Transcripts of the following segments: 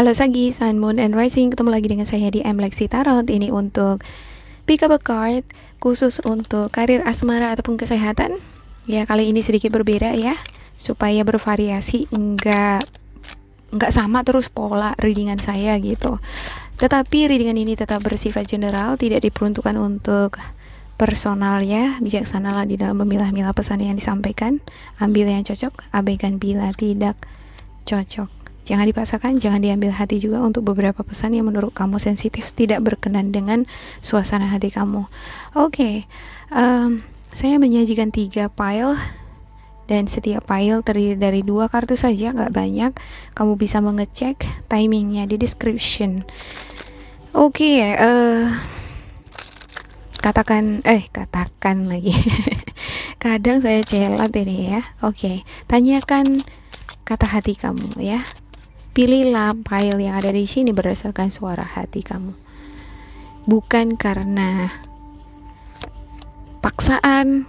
Halo Sagi, Sun, Moon, and Rising. Ketemu lagi dengan saya di Lexi Tarot. Ini untuk pick up a card khusus untuk karir asmara ataupun kesehatan. Ya, kali ini sedikit berbeda ya, supaya bervariasi, enggak sama terus pola readingan saya gitu. Tetapi readingan ini tetap bersifat general, tidak diperuntukkan untuk personal ya. Bijaksanalah di dalam memilah-milah pesan yang disampaikan. Ambil yang cocok, abaikan bila tidak cocok. Jangan dipaksakan, jangan diambil hati juga untuk beberapa pesan yang menurut kamu sensitif, tidak berkenan dengan suasana hati kamu. Oke, saya menyajikan 3 pile, dan setiap pile terdiri dari 2 kartu saja, nggak banyak. Kamu bisa mengecek timingnya di description. Oke, katakan lagi. Kadang saya celat ini ya. Oke, tanyakan kata hati kamu ya. Pilihlah pile yang ada di sini berdasarkan suara hati kamu. Bukan karena paksaan.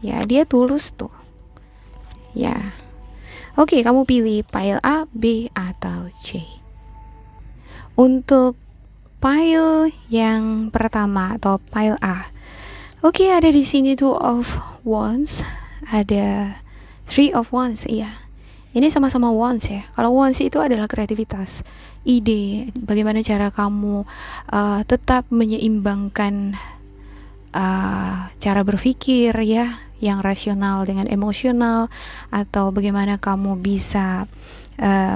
Ya, dia tulus tuh. Ya. Oke, kamu pilih pile A, B, atau C. Untuk pile yang pertama atau pile A. Oke, ada di sini 2 of Wands, ada 3 of Wands, iya. Ini sama-sama Wands ya. Kalau Wands itu adalah kreativitas, ide, bagaimana cara kamu tetap menyeimbangkan cara berpikir ya, yang rasional dengan emosional, atau bagaimana kamu bisa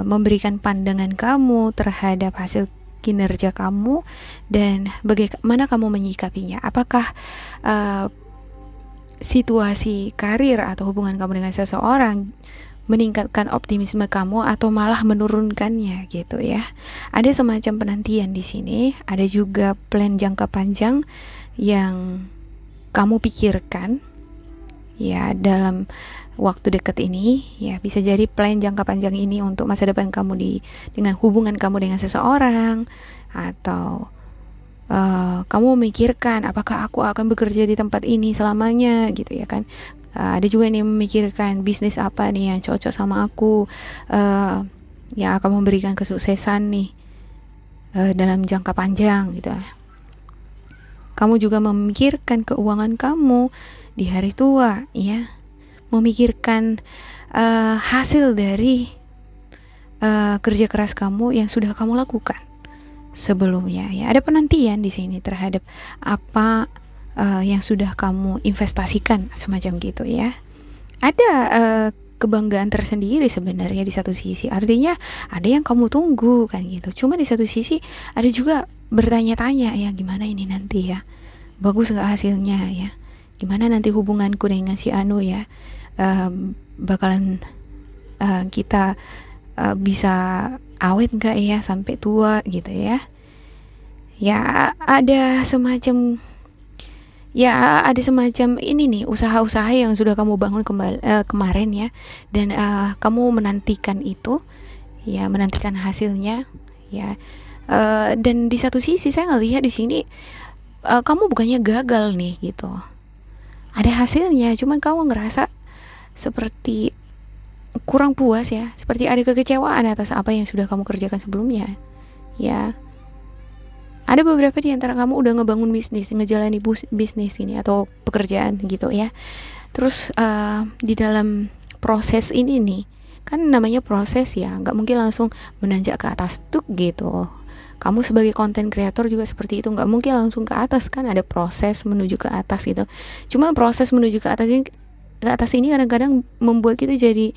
memberikan pandangan kamu terhadap hasil kinerja kamu, dan bagaimana kamu menyikapinya. Apakah situasi karir atau hubungan kamu dengan seseorang meningkatkan optimisme kamu atau malah menurunkannya gitu ya. Ada semacam penantian di sini, ada juga plan jangka panjang yang kamu pikirkan ya dalam waktu dekat ini ya. Bisa jadi plan jangka panjang ini untuk masa depan kamu dengan hubungan kamu dengan seseorang, atau kamu memikirkan apakah aku akan bekerja di tempat ini selamanya gitu ya kan. Ada juga yang memikirkan bisnis apa nih yang cocok sama aku, yang akan memberikan kesuksesan nih dalam jangka panjang gitu. Kamu juga memikirkan keuangan kamu di hari tua ya, memikirkan hasil dari kerja keras kamu yang sudah kamu lakukan sebelumnya ya. Ada penantian di sini terhadap apa yang sudah kamu investasikan semacam gitu ya. Ada kebanggaan tersendiri sebenarnya di satu sisi, artinya ada yang kamu tunggu kan gitu. Cuma di satu sisi ada juga bertanya-tanya ya, gimana ini nanti ya, bagus nggak hasilnya ya, gimana nanti hubunganku dengan si Anu ya, bakalan kita bisa awet nggak ya sampai tua gitu ya. Ya ada semacam ini nih, usaha-usaha yang sudah kamu bangun kemarin ya, dan kamu menantikan itu ya, menantikan hasilnya ya. Dan di satu sisi saya ngelihat di sini kamu bukannya gagal nih gitu, ada hasilnya, cuman kamu ngerasa seperti kurang puas ya, seperti ada kekecewaan atas apa yang sudah kamu kerjakan sebelumnya ya. Ada beberapa di antara kamu udah ngebangun bisnis, ngejalani bisnis ini atau pekerjaan gitu ya. Terus di dalam proses ini nih, kan namanya proses ya, nggak mungkin langsung menanjak ke atas tuh gitu. Kamu sebagai content creator juga seperti itu, nggak mungkin langsung ke atas, kan ada proses menuju ke atas gitu. Cuma proses menuju ke atas ini kadang-kadang membuat kita jadi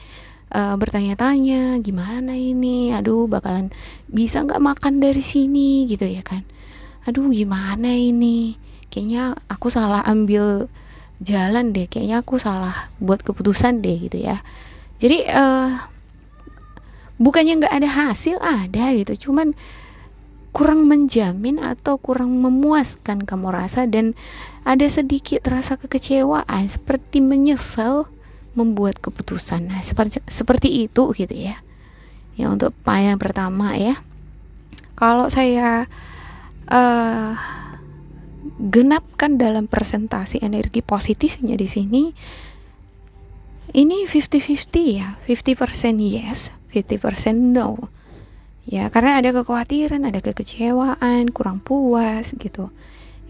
bertanya-tanya, gimana ini, aduh bakalan bisa nggak makan dari sini gitu ya kan. Aduh gimana ini, kayaknya aku salah ambil jalan deh, kayaknya aku salah buat keputusan deh gitu ya. Jadi bukannya nggak ada hasil, ada gitu, cuman kurang menjamin atau kurang memuaskan kamu rasa, dan ada sedikit rasa kekecewaan, seperti menyesal membuat keputusan. Nah, seperti itu gitu ya. Ya, untuk yang pertama ya, kalau saya genapkan dalam presentasi energi positifnya di sini, ini 50-50 ya, 50% yes, 50% no Ya, karena ada kekhawatiran, ada kekecewaan, kurang puas gitu.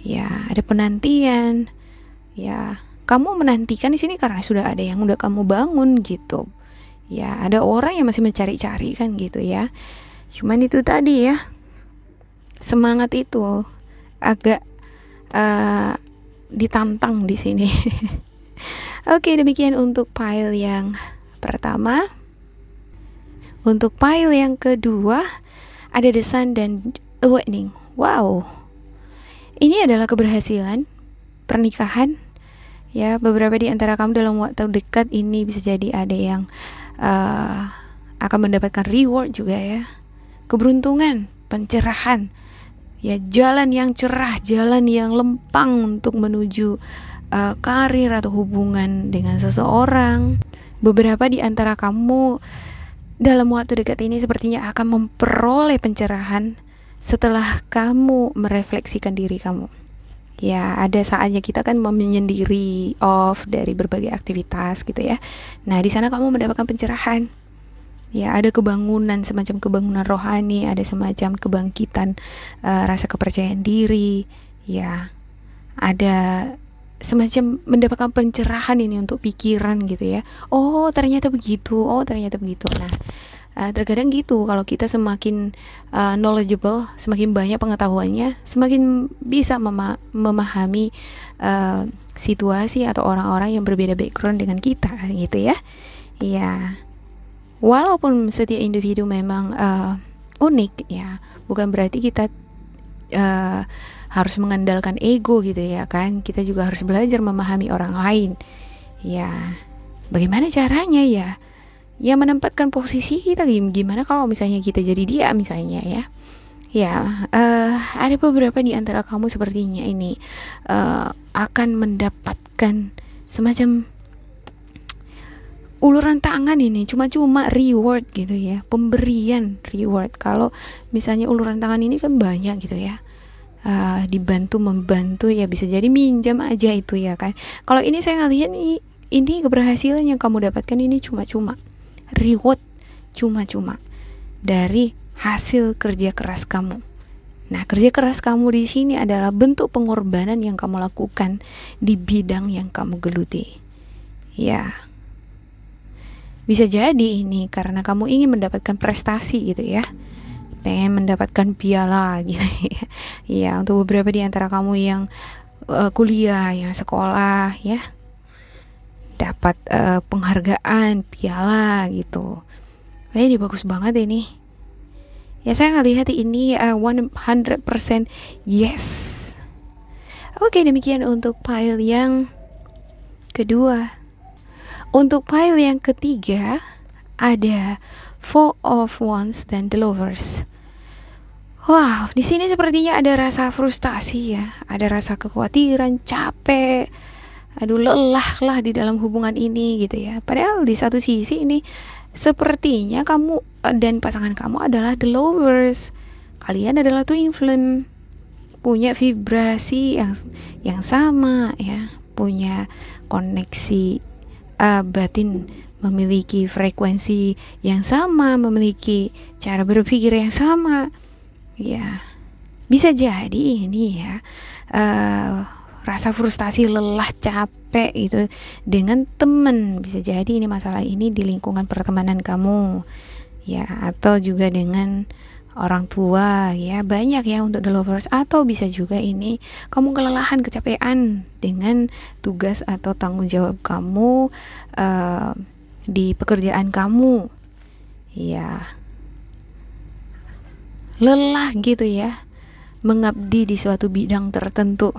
Ya, ada penantian. Ya, kamu menantikan di sini karena sudah ada yang udah kamu bangun gitu. Ya, ada orang yang masih mencari-cari kan gitu ya. Cuman itu tadi ya, semangat itu agak ditantang di sini. Oke, demikian untuk pile yang pertama. Untuk pile yang kedua ada The Sun dan Awakening. Wow, ini adalah keberhasilan pernikahan. Ya, beberapa di antara kamu dalam waktu dekat ini bisa jadi ada yang akan mendapatkan reward juga ya. Keberuntungan, pencerahan. Ya, jalan yang cerah, jalan yang lempang untuk menuju karir atau hubungan dengan seseorang. Beberapa di antara kamu dalam waktu dekat ini sepertinya akan memperoleh pencerahan setelah kamu merefleksikan diri kamu. Ya, ada saatnya kita kan menyendiri, off dari berbagai aktivitas gitu ya. Nah, di sana kamu mendapatkan pencerahan. Ya, ada kebangunan, semacam kebangunan rohani, ada semacam kebangkitan rasa kepercayaan diri. Ya, ada semacam mendapatkan pencerahan ini untuk pikiran gitu ya. Oh, ternyata begitu. Oh, ternyata begitu. Nah, terkadang gitu, kalau kita semakin knowledgeable, semakin banyak pengetahuannya, semakin bisa memahami situasi atau orang-orang yang berbeda background dengan kita gitu ya. Ya, walaupun setiap individu memang unik ya, bukan berarti kita harus mengandalkan ego gitu ya kan. Kita juga harus belajar memahami orang lain. Ya, bagaimana caranya ya? Ya, menempatkan posisi kita. Gimana kalau misalnya kita jadi dia misalnya ya. Ya, ada beberapa di antara kamu sepertinya ini akan mendapatkan semacam uluran tangan ini, cuma-cuma reward gitu ya, pemberian reward. Kalau misalnya uluran tangan ini kan banyak gitu ya. Dibantu membantu ya, bisa jadi minjam aja itu ya kan. Kalau ini saya ngelihat ini keberhasilan yang kamu dapatkan ini cuma-cuma, reward cuma-cuma dari hasil kerja keras kamu. Nah, kerja keras kamu di sini adalah bentuk pengorbanan yang kamu lakukan di bidang yang kamu geluti. Ya, bisa jadi ini karena kamu ingin mendapatkan prestasi gitu ya, pengen mendapatkan piala gitu ya. Ya, untuk beberapa di antara kamu yang kuliah, yang sekolah ya, dapat penghargaan, piala gitu. Ini bagus banget ini. Ya, saya ngelihat ini 100% yes. Oke, demikian untuk pile yang kedua. Untuk pile yang ketiga ada Four of Wands dan The Lovers. Wow, di sini sepertinya ada rasa frustasi ya, ada rasa kekhawatiran, capek, aduh lelah lah di dalam hubungan ini gitu ya. Padahal di satu sisi ini sepertinya kamu dan pasangan kamu adalah The Lovers. Kalian adalah twin flame, punya vibrasi yang sama ya, punya koneksi batin, memiliki frekuensi yang sama, memiliki cara berpikir yang sama. Ya, bisa jadi ini ya rasa frustasi, lelah, capek gitu dengan teman. Bisa jadi ini masalah ini di lingkungan pertemanan kamu ya, atau juga dengan orang tua ya, banyak ya untuk The Lovers. Atau bisa juga ini kamu kelelahan, kecapean dengan tugas atau tanggung jawab kamu di pekerjaan kamu ya, lelah gitu ya, mengabdi di suatu bidang tertentu.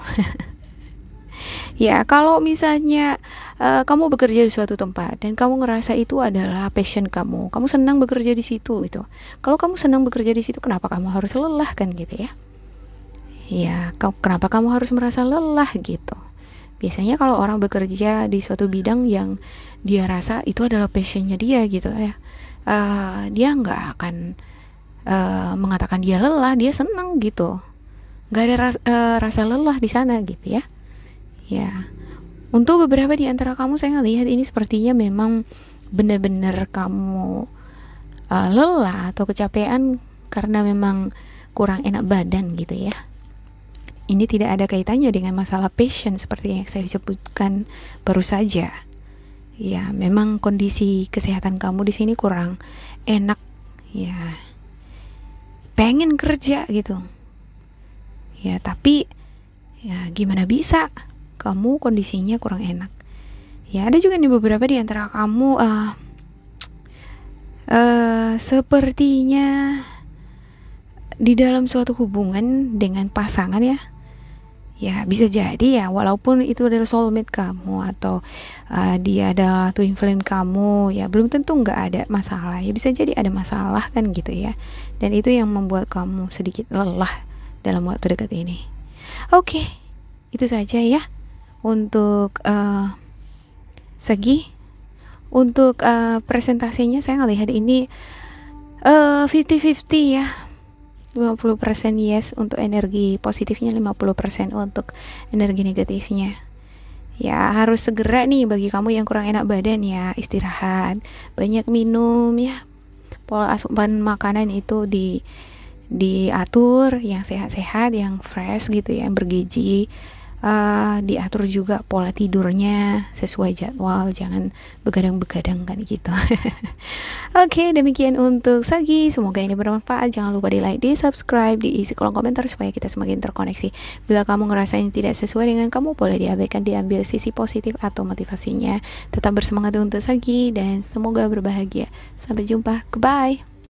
Ya, kalau misalnya kamu bekerja di suatu tempat dan kamu ngerasa itu adalah passion kamu senang bekerja di situ gitu. Kalau kamu senang bekerja di situ, kenapa kamu harus lelah kan gitu ya? Ya, kenapa kamu harus merasa lelah gitu? Biasanya kalau orang bekerja di suatu bidang yang dia rasa itu adalah passionnya dia gitu ya, dia nggak akan mengatakan dia lelah, dia senang gitu, nggak ada rasa lelah di sana gitu ya. Ya, untuk beberapa di antara kamu saya ngelihat ini sepertinya memang benar-benar kamu lelah atau kecapean karena memang kurang enak badan gitu ya. Ini tidak ada kaitannya dengan masalah passion seperti yang saya sebutkan baru saja. Ya, memang kondisi kesehatan kamu di sini kurang enak ya. Pengen kerja gitu. Ya, tapi ya gimana bisa? Kamu kondisinya kurang enak. Ya, ada juga nih beberapa di antara kamu sepertinya di dalam suatu hubungan dengan pasangan ya. Ya bisa jadi ya, walaupun itu adalah soulmate kamu atau dia adalah twin flame kamu, ya belum tentu nggak ada masalah. Ya bisa jadi ada masalah kan gitu ya. Dan itu yang membuat kamu sedikit lelah dalam waktu dekat ini. Oke, itu saja ya untuk segi. Untuk presentasinya saya ngelihat ini 50-50 ya. 50% yes untuk energi positifnya, 50% untuk energi negatifnya. Ya harus segera nih bagi kamu yang kurang enak badan ya, istirahat, banyak minum ya, pola asupan makanan itu diatur yang sehat-sehat, yang fresh gitu ya, yang bergizi. Diatur juga pola tidurnya sesuai jadwal, jangan begadang-begadang kan gitu. Oke, demikian untuk Sagi, semoga ini bermanfaat. Jangan lupa di like, di subscribe, diisi kolom komentar supaya kita semakin terkoneksi. Bila kamu ngerasain tidak sesuai dengan kamu, boleh diabaikan, diambil sisi positif atau motivasinya. Tetap bersemangat untuk Sagi dan semoga berbahagia. Sampai jumpa, goodbye.